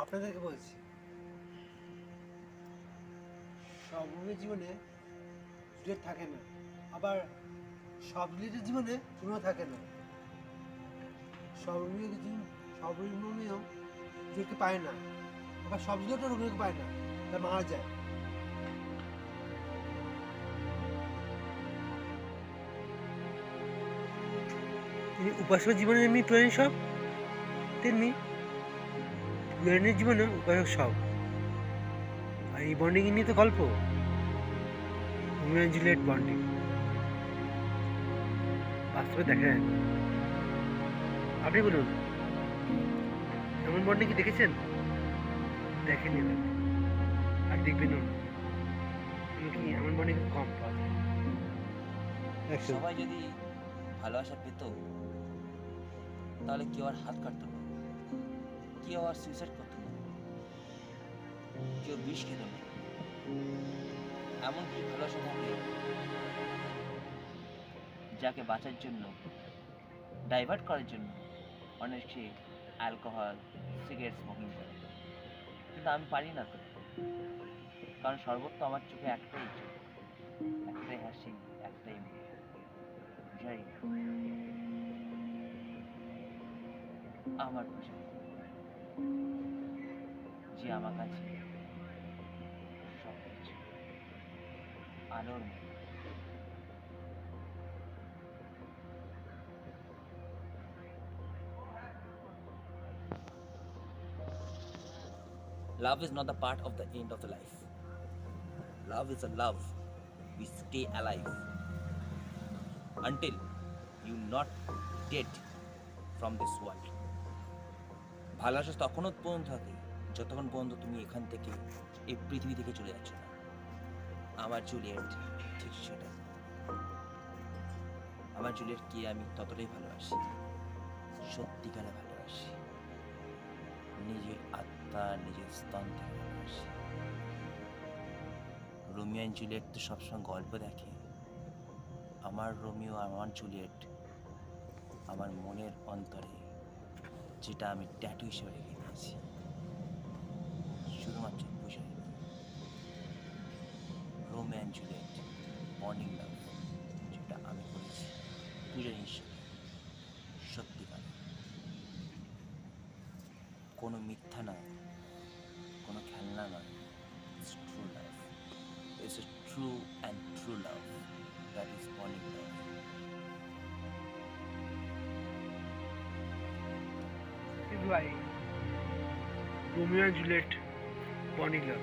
আপনাদেরকে বলছি, সব রোগীর জীবনে জুলিয়েট থাকে না, আবার সব জুলিয়েটের জীবনে রোমিও থাকে না। সব রোমিও জুলিয়েটকে পায় না, আবার সব জুলিয়েটও রোমিওকে পায় না, তার মারা যায়। উপাসকের জীবনে এমনি টুয়েনি সব, তেমনি টুয়েনির জীবনে উপাসক সব। আর এই বন্ডিং নিয়ে তো গল্প, রোমিও অ্যান্ড জুলিয়েট বন্ডিং বাস্তবে দেখা যায় না। আপনি বলুন, এমন বন্ডিং কি দেখেছেন? দেখেনি না, আর দেখবেন না। কি এমন বন্ডিং কম পাওয়া যায়। সবাই যদি ভালোবাসা পেত, তাহলে কেউ আর হাত কাটতো না, কেউ আর সুইসাইড করতো না, কেউ বিষ খেত না। এমনকি ভালোবাসা থাকে যাকে বাঁচার জন্য, ডাইভার্ট করার জন্য অনেকে অ্যালকোহল, সিগারেট স্মোকিং করে। কিন্তু আমি পারি না তো, কারণ সর্বত্র আমার চোখে একটাই চোখ, একটাই হাসি, একটাই মেয়ে। বুঝাই আমার বুঝাই যে আমার কাছে সবকিছু আলোর মতো। Love is not the part of the end of the life. Love is a love. We stay alive until you not dead from this world. ভালোবাসা তখনও পর্যন্ত থাকে যতক্ষণ পর্যন্ত তুমি এখান থেকে, এই পৃথিবী থেকে চলে যাচ্ছ না। আমার জুলিয়েট ঠিক সেটাই। আমার জুলিয়েটকে আমি ততটাই ভালোবাসি, সত্যিকারে ভালোবাসি, নিজের আত্মা, নিজের স্তন থেকে ভালোবাসি। রোমিও অ্যান্ড জুলিয়েট তো সবসময় গল্প দেখে। আমার রোমিও, আমার জুলিয়েট আমার মনের অন্তরে, যেটা আমি ট্যাটু হিসেবে রেখে দিয়েছি, শুধুমাত্র বুঝাই। রোমিও অ্যান্ড জুলিয়েট বন্ডিং লাভ, যেটা আমি করেছি পূজা হিসেবে, সত্যিকার, কোনো মিথ্যা নয়, কোনো খেলনা নয়। It's true love. It's a true and true love. That is bonding love. ভাই, Romeo and Juliet bonding love.